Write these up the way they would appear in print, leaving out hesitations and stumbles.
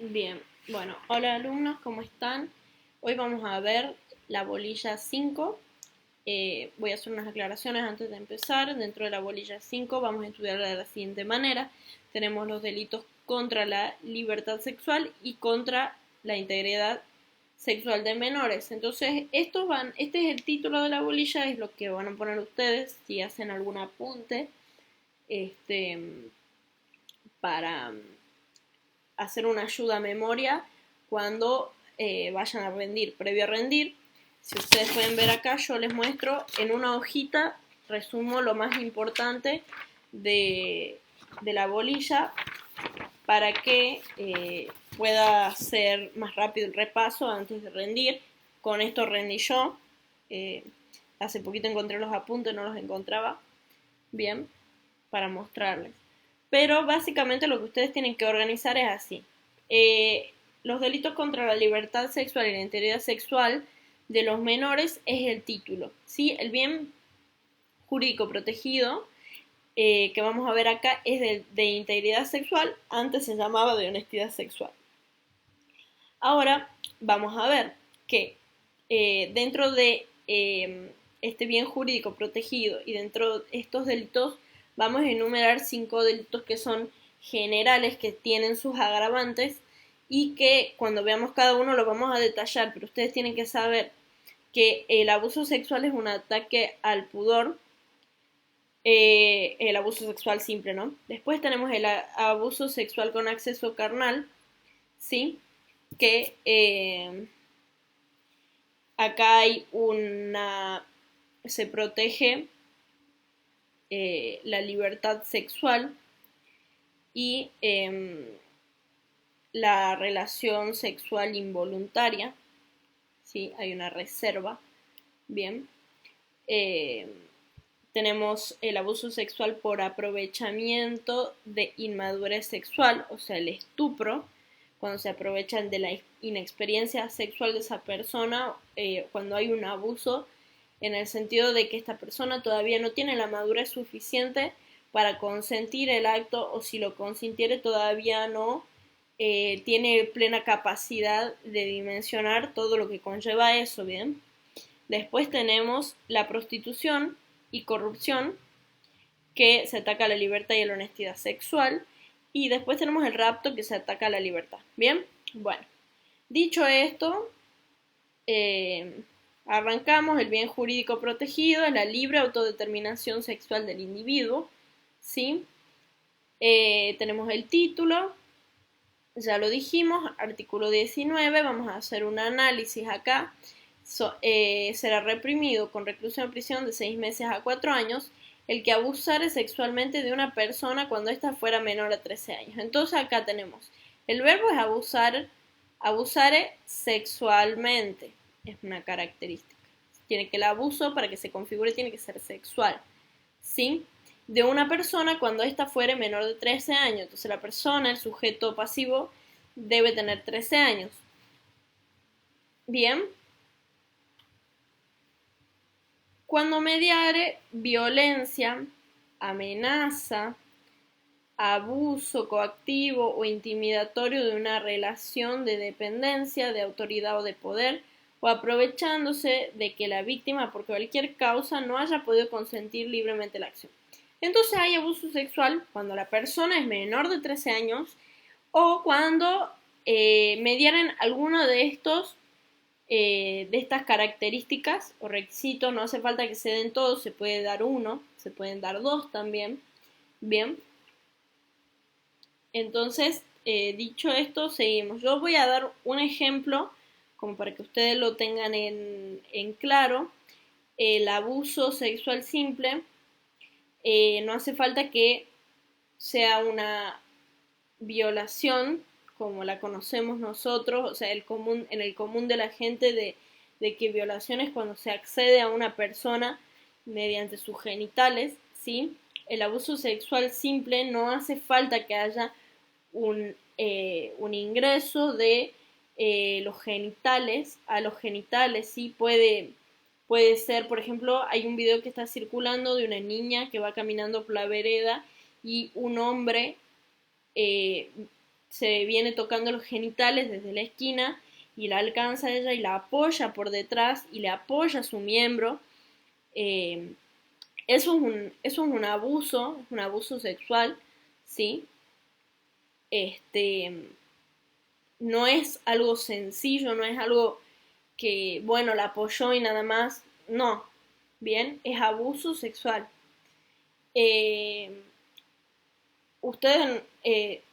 Bien, bueno, hola alumnos, ¿cómo están? Hoy vamos a ver la bolilla 5. Voy a hacer unas aclaraciones antes de empezar. Dentro de la bolilla 5 vamos a estudiarla de la siguiente manera. Tenemos los delitos contra la libertad sexual y contra la integridad sexual de menores. Entonces, este es el título de la bolilla, es lo que van a poner ustedes si hacen algún apunte este, para hacer una ayuda a memoria cuando vayan a rendir. Previo a rendir, si ustedes pueden ver acá, yo les muestro en una hojita, resumo lo más importante de la bolilla para que pueda hacer más rápido el repaso antes de rendir. Con esto rendí yo. Hace poquito encontré los apuntes, no los encontraba bien para mostrarles. Pero básicamente lo que ustedes tienen que organizar es así. Los delitos contra la libertad sexual y la integridad sexual de los menores es el título, ¿sí? El bien jurídico protegido que vamos a ver acá es de integridad sexual, antes se llamaba de honestidad sexual. Ahora vamos a ver que dentro de este bien jurídico protegido y dentro de estos delitos vamos a enumerar 5 delitos que son generales, que tienen sus agravantes y que cuando veamos cada uno lo vamos a detallar, pero ustedes tienen que saber que el abuso sexual es un ataque al pudor, el abuso sexual simple, ¿no? Después tenemos el abuso sexual con acceso carnal, ¿sí? Que acá hay se protege la libertad sexual y la relación sexual involuntaria, ¿sí? Hay una reserva, bien. Tenemos el abuso sexual por aprovechamiento de inmadurez sexual, o sea, el estupro, cuando se aprovechan de la inexperiencia sexual de esa persona, cuando hay un abuso en el sentido de que esta persona todavía no tiene la madurez suficiente para consentir el acto, o si lo consintiere todavía no tiene plena capacidad de dimensionar todo lo que conlleva eso, ¿bien? Después tenemos la prostitución y corrupción, que se ataca a la libertad y a la honestidad sexual. Y después tenemos el rapto, que se ataca a la libertad. ¿Bien? Bueno, dicho esto, arrancamos. El bien jurídico protegido es la libre autodeterminación sexual del individuo, ¿sí? Tenemos el título, ya lo dijimos, artículo 19, vamos a hacer un análisis acá. Será reprimido con reclusión en prisión de 6 meses a 4 años el que abusare sexualmente de una persona cuando ésta fuera menor a 13 años. Entonces acá tenemos, el verbo es abusare sexualmente, es una característica. Tiene que el abuso, para que se configure, tiene que ser sexual, ¿sí? De una persona cuando ésta fuere menor de 13 años. Entonces la persona, el sujeto pasivo, debe tener 13 años. Bien. Cuando mediare violencia, amenaza, abuso coactivo o intimidatorio de una relación de dependencia, de autoridad o de poder, o aprovechándose de que la víctima por cualquier causa no haya podido consentir libremente la acción. Entonces hay abuso sexual cuando la persona es menor de 13 años o cuando mediaren alguno de estas características o requisitos. No hace falta que se den todos, se puede dar uno, se pueden dar dos también. Bien, entonces, dicho esto, seguimos. Yo voy a dar un ejemplo, como para que ustedes lo tengan en claro. El abuso sexual simple, no hace falta que sea una violación como la conocemos nosotros, o sea, en el común de la gente de que violación es cuando se accede a una persona mediante sus genitales, ¿sí? El abuso sexual simple no hace falta que haya un ingreso de los genitales a los genitales, ¿sí? Puede ser, por ejemplo, hay un video que está circulando de una niña que va caminando por la vereda y un hombre se viene tocando los genitales desde la esquina y la alcanza a ella y la apoya por detrás y le apoya su miembro. Eso es un abuso sexual, ¿sí? No es algo sencillo, no es algo que, bueno, la apoyó y nada más. No, bien, es abuso sexual. Ustedes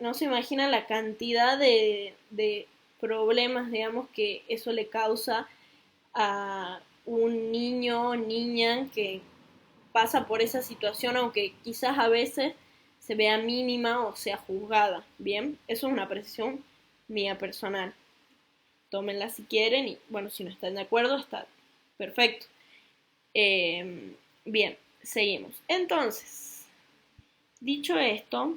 no se imaginan la cantidad de problemas, digamos, que eso le causa a un niño o niña que pasa por esa situación, aunque quizás a veces se vea mínima o sea juzgada. Bien, eso es una apreciación mía personal. Tómenla si quieren y bueno, si no están de acuerdo, está perfecto. Bien, seguimos. Entonces, dicho esto,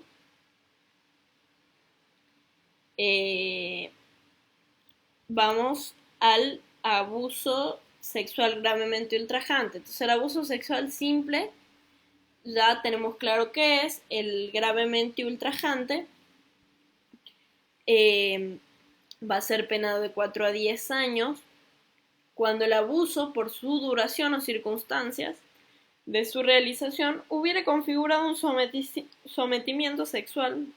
vamos al abuso sexual gravemente ultrajante. Entonces, el abuso sexual simple ya tenemos claro qué es. El gravemente ultrajante va a ser penado de 4 a 10 años cuando el abuso, por su duración o circunstancias de su realización, hubiera configurado un sometimiento sexual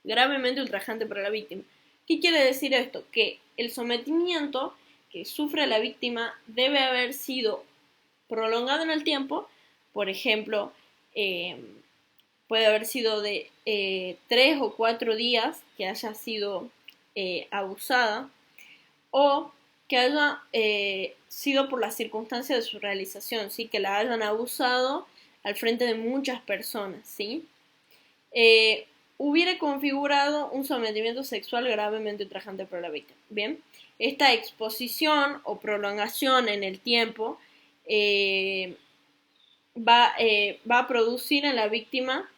gravemente ultrajante para la víctima. ¿Qué quiere decir esto? Que el sometimiento que sufre la víctima debe haber sido prolongado en el tiempo. Por ejemplo, puede haber sido de 3 o 4 días que haya sido abusada, o que haya sido por las circunstancias de su realización, ¿sí? Que la hayan abusado al frente de muchas personas, ¿sí? Hubiera configurado un sometimiento sexual gravemente ultrajante para la víctima. Bien, esta exposición o prolongación en el tiempo va a producir en la víctima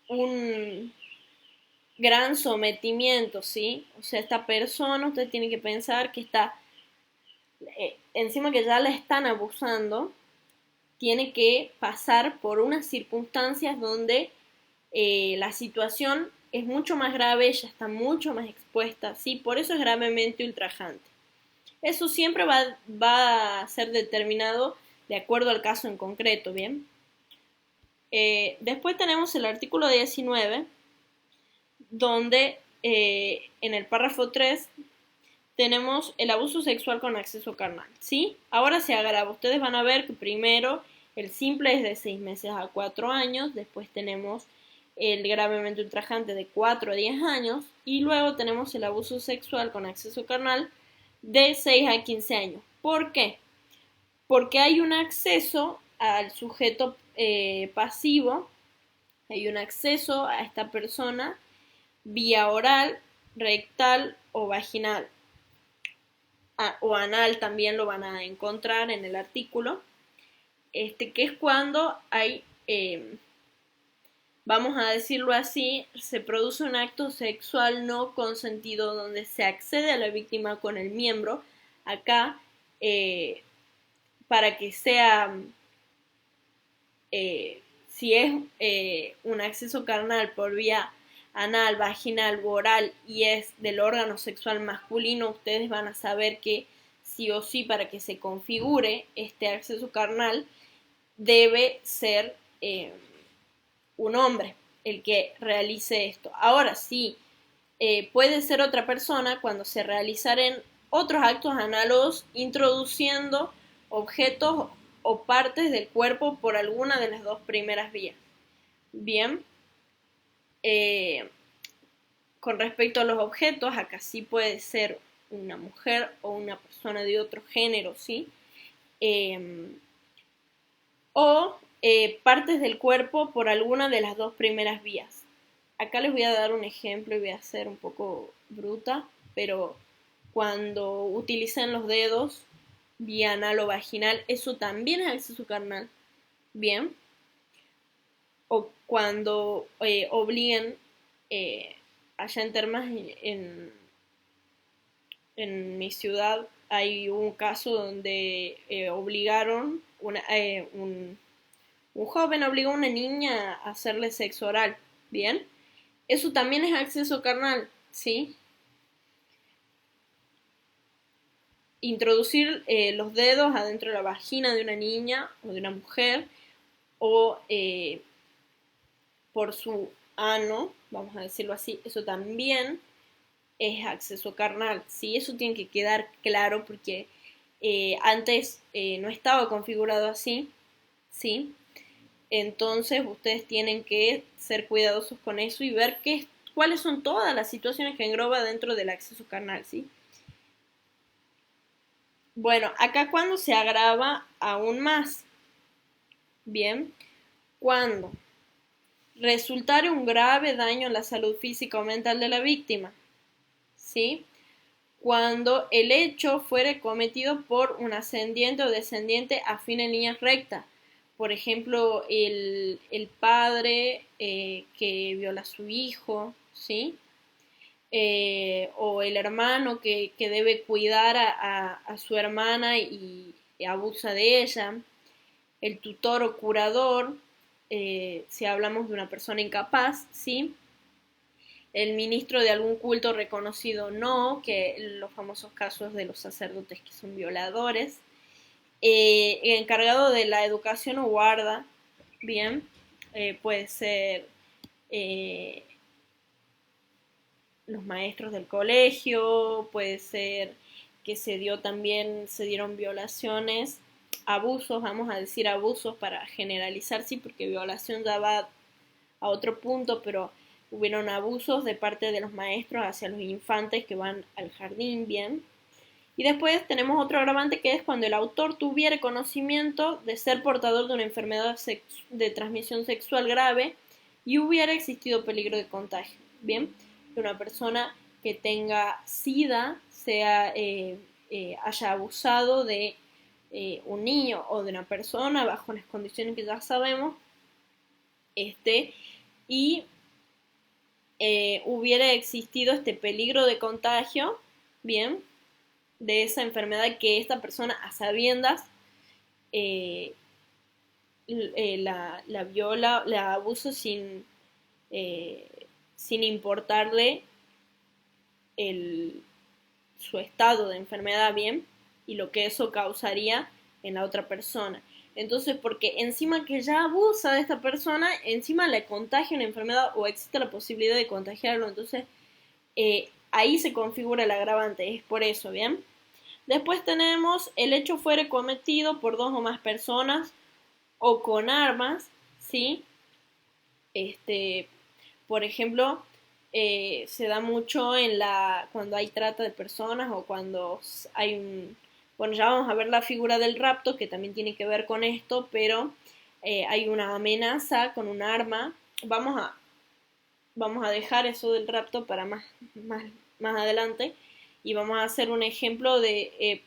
un gran sometimiento, ¿sí? O sea, esta persona, usted tiene que pensar que está, encima que ya la están abusando, tiene que pasar por unas circunstancias donde la situación es mucho más grave, ella está mucho más expuesta, ¿sí? Por eso es gravemente ultrajante. Eso siempre va a ser determinado de acuerdo al caso en concreto, ¿bien? Después tenemos el artículo 19, donde en el párrafo 3 tenemos el abuso sexual con acceso carnal, ¿sí? Ahora se agrava. Ustedes van a ver que primero el simple es de 6 meses a 4 años, después tenemos el gravemente ultrajante de 4 a 10 años y luego tenemos el abuso sexual con acceso carnal de 6 a 15 años. ¿Por qué? Porque hay un acceso al sujeto pasivo, hay un acceso a esta persona vía oral, rectal o vaginal. O anal también lo van a encontrar en el artículo, que es cuando hay, vamos a decirlo así, se produce un acto sexual no consentido donde se accede a la víctima con el miembro. Acá, para que sea, si es un acceso carnal por vía anal, vaginal o oral y es del órgano sexual masculino, ustedes van a saber que sí o sí, para que se configure este acceso carnal, debe ser un hombre el que realice esto. Ahora sí, puede ser otra persona cuando se realizaren otros actos análogos introduciendo objetos o partes del cuerpo por alguna de las dos primeras vías. Bien, con respecto a los objetos, acá sí puede ser una mujer o una persona de otro género, ¿sí? O partes del cuerpo por alguna de las dos primeras vías. Acá les voy a dar un ejemplo y voy a ser un poco bruta, pero cuando utilizan los dedos vía anal o vaginal, eso también es acceso carnal. Bien. O cuando obliguen, allá en Termas, en mi ciudad, hay un caso donde obligaron, un joven obligó a una niña a hacerle sexo oral, ¿bien? Eso también es acceso carnal, ¿sí? Introducir los dedos adentro de la vagina de una niña o de una mujer o por su ano, vamos a decirlo así, eso también es acceso carnal, ¿sí? Eso tiene que quedar claro porque antes no estaba configurado así, ¿sí? Entonces ustedes tienen que ser cuidadosos con eso y ver cuáles son todas las situaciones que engloba dentro del acceso carnal, ¿sí? Bueno, acá cuando se agrava aún más, bien, cuando resultare un grave daño en la salud física o mental de la víctima, ¿sí? Cuando el hecho fuere cometido por un ascendiente o descendiente afín en línea recta. Por ejemplo, el padre que viola a su hijo, ¿sí? O el hermano que debe cuidar a su hermana y abusa de ella. El tutor o curador, si hablamos de una persona incapaz, ¿sí? El ministro de algún culto reconocido no, que los famosos casos de los sacerdotes que son violadores, el encargado de la educación o guarda, bien, puede ser eh, los maestros del colegio, puede ser que se dieron violaciones, abusos, vamos a decir abusos para generalizar, sí, porque violación ya va a otro punto, pero hubieron abusos de parte de los maestros hacia los infantes que van al jardín, bien. Y después tenemos otro agravante que es cuando el autor tuviera conocimiento de ser portador de una enfermedad de transmisión sexual grave y hubiera existido peligro de contagio, bien, que una persona que tenga SIDA haya abusado de un niño o de una persona bajo las condiciones que ya sabemos, y hubiera existido este peligro de contagio, bien, de esa enfermedad que esta persona a sabiendas eh, la viola, la abusa eh, sin importarle su estado de enfermedad, bien, y lo que eso causaría en la otra persona. Entonces, porque encima que ya abusa de esta persona, encima le contagia una enfermedad o existe la posibilidad de contagiarlo, entonces ahí se configura el agravante, es por eso, ¿bien? Después tenemos el hecho fuere cometido por dos o más personas o con armas, ¿sí? Por ejemplo, se da mucho cuando hay trata de personas o cuando hay bueno, ya vamos a ver la figura del rapto, que también tiene que ver con esto, pero hay una amenaza con un arma. Vamos a dejar eso del rapto para más adelante y vamos a hacer un ejemplo de,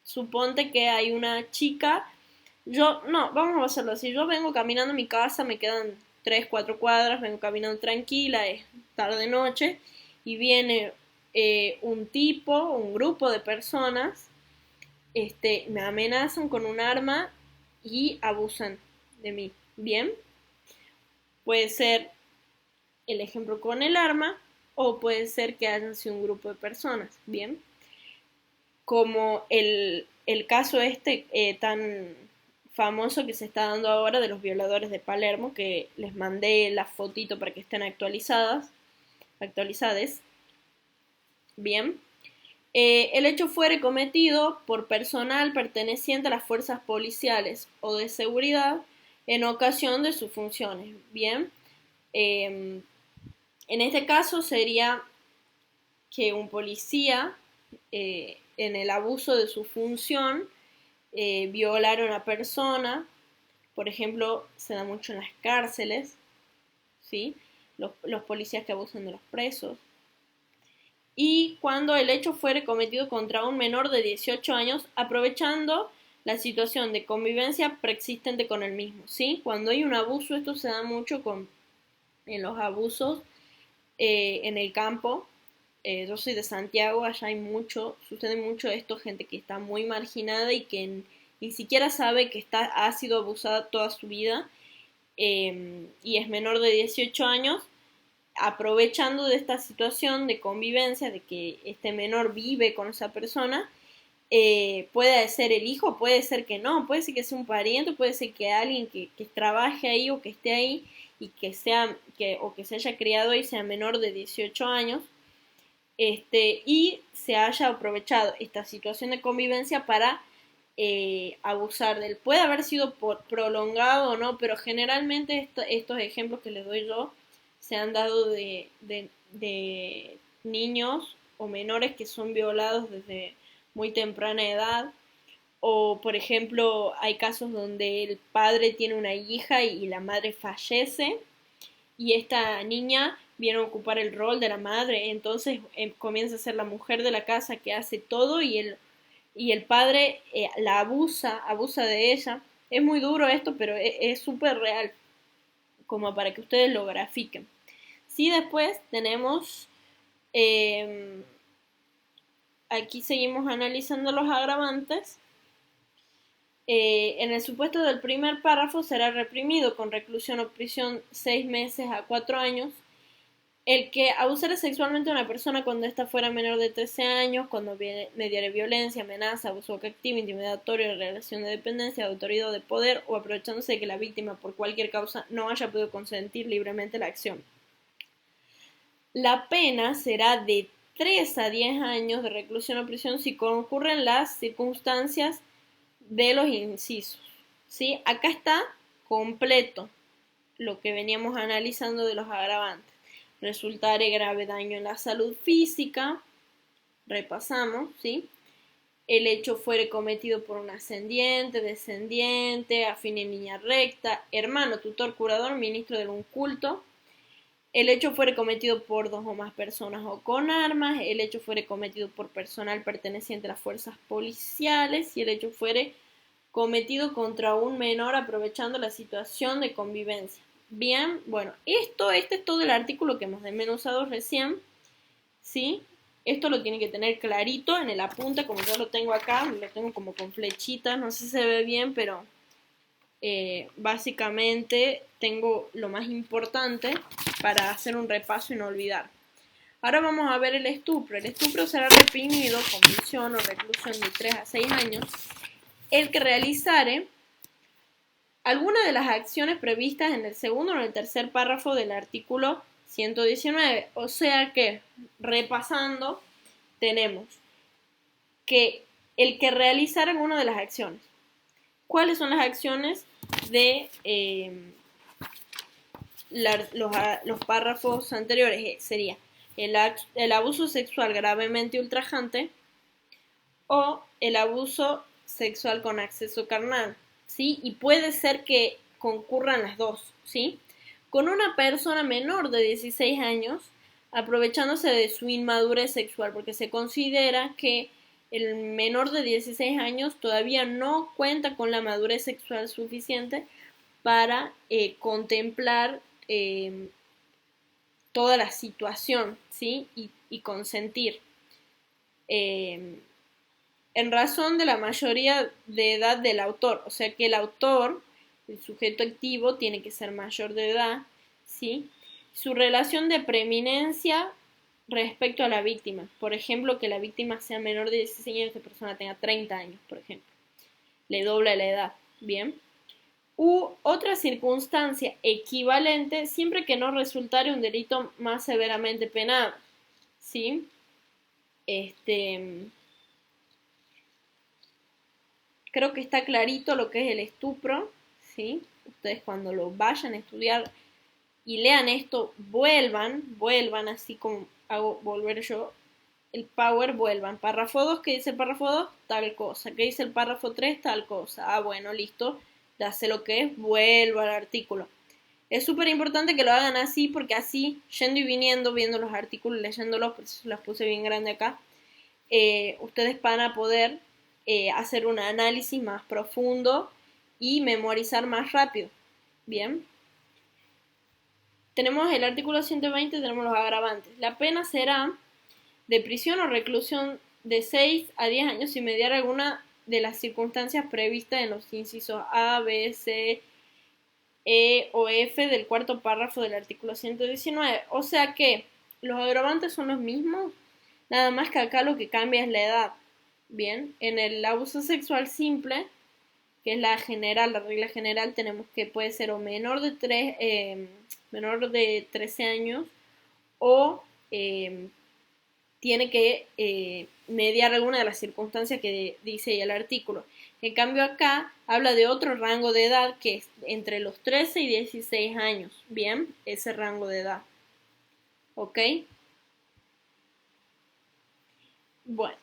suponte que hay una chica, no, vamos a hacerlo así, yo vengo caminando a mi casa, me quedan 3, 4 cuadras, vengo caminando tranquila, es tarde noche, y viene un grupo de personas, me amenazan con un arma y abusan de mí, ¿bien? Puede ser el ejemplo con el arma o puede ser que hayan sido un grupo de personas, ¿bien? Como el caso tan famoso que se está dando ahora de los violadores de Palermo, que les mandé la fotito para que estén actualizadas, bien. El hecho fuere cometido por personal perteneciente a las fuerzas policiales o de seguridad en ocasión de sus funciones, bien. En este caso sería que un policía, en el abuso de su función, violar a una persona, por ejemplo, se da mucho en las cárceles, ¿sí? Los policías que abusan de los presos. Y cuando el hecho fuere cometido contra un menor de 18 años, aprovechando la situación de convivencia preexistente con el mismo, ¿sí? Cuando hay un abuso, esto se da mucho en los abusos en el campo. Yo soy de Santiago, allá sucede mucho esto, gente que está muy marginada y que ni siquiera sabe que ha sido abusada toda su vida, y es menor de 18 años, aprovechando de esta situación de convivencia, de que este menor vive con esa persona, puede ser el hijo, puede ser que no, puede ser que sea un pariente, puede ser que alguien que trabaje ahí o que esté ahí y o que se haya criado y sea menor de 18 años, y se haya aprovechado esta situación de convivencia para abusar de él. Puede haber sido prolongado o no, pero generalmente estos ejemplos que les doy yo se han dado de niños o menores que son violados desde muy temprana edad. O, por ejemplo, hay casos donde el padre tiene una hija y la madre fallece y esta niña viene a ocupar el rol de la madre, entonces comienza a ser la mujer de la casa que hace todo y el padre la abusa de ella. Es muy duro esto, pero es súper real, como para que ustedes lo grafiquen. Sí, después tenemos, aquí seguimos analizando los agravantes. En el supuesto del primer párrafo será reprimido con reclusión o prisión 6 meses a 4 años el que abusara sexualmente a una persona cuando ésta fuera menor de 13 años, cuando mediare violencia, amenaza, abuso activo, intimidatorio, relación de dependencia, de autoridad o de poder, o aprovechándose de que la víctima por cualquier causa no haya podido consentir libremente la acción. La pena será de 3 a 10 años de reclusión o prisión si concurren las circunstancias de los incisos. ¿Sí? Acá está completo lo que veníamos analizando de los agravantes. Resultare grave daño en la salud física, repasamos, ¿sí? El hecho fuere cometido por un ascendiente, descendiente, afín en línea recta, hermano, tutor, curador, ministro de un culto. El hecho fuere cometido por 2 o más personas o con armas. El hecho fuere cometido por personal perteneciente a las fuerzas policiales. Y el hecho fuere cometido contra un menor aprovechando la situación de convivencia. Bien, bueno, este es todo el artículo que hemos desmenuzado recién, ¿sí? Esto lo tienen que tener clarito en el apunte, como yo lo tengo acá, lo tengo como con flechitas, no sé si se ve bien, pero básicamente tengo lo más importante para hacer un repaso y no olvidar. Ahora vamos a ver el estupro. El estupro será reprimido con prisión o reclusión de 3 a 6 años el que realizare alguna de las acciones previstas en el segundo o en el tercer párrafo del artículo 119. O sea que, repasando, tenemos que el que realizara alguna de las acciones. ¿Cuáles son las acciones de los párrafos anteriores? Sería el abuso sexual gravemente ultrajante o el abuso sexual con acceso carnal, ¿sí? Y puede ser que concurran las dos, ¿sí? Con una persona menor de 16 años, aprovechándose de su inmadurez sexual, porque se considera que el menor de 16 años todavía no cuenta con la madurez sexual suficiente para contemplar toda la situación, ¿sí? Y consentir. En razón de la mayoría de edad del autor, o sea que el autor, el sujeto activo, tiene que ser mayor de edad, ¿sí? Su relación de preeminencia respecto a la víctima, por ejemplo, que la víctima sea menor de 16 años, esta persona tenga 30 años, por ejemplo, le dobla la edad, ¿bien? U otra circunstancia equivalente siempre que no resultare un delito más severamente penado, ¿sí? Creo que está clarito lo que es el estupro, ¿sí? Ustedes cuando lo vayan a estudiar y lean esto, vuelvan, así como hago volver yo el power, vuelvan. Párrafo 2, ¿qué dice el párrafo 2? Tal cosa. ¿Qué dice el párrafo 3? Tal cosa. Ah, bueno, listo. Ya sé lo que es, vuelvo al artículo. Es súper importante que lo hagan así, porque así, yendo y viniendo, viendo los artículos, leyéndolos, pues los puse bien grande acá, ustedes van a poder hacer un análisis más profundo y memorizar más rápido. Bien. Tenemos el artículo 120, tenemos los agravantes. La pena será de prisión o reclusión de 6 a 10 años sin mediar alguna de las circunstancias previstas en los incisos A, B, C E o F del cuarto párrafo del artículo 119. O sea que los agravantes son los mismos, nada más que acá lo que cambia es la edad. Bien, en el abuso sexual simple, que es la general, la regla general, tenemos que puede ser o menor de 13 años o tiene que mediar alguna de las circunstancias que dice el artículo. En cambio acá habla de otro rango de edad que es entre los 13 y 16 años. Bien, ese rango de edad. ¿Ok? Bueno.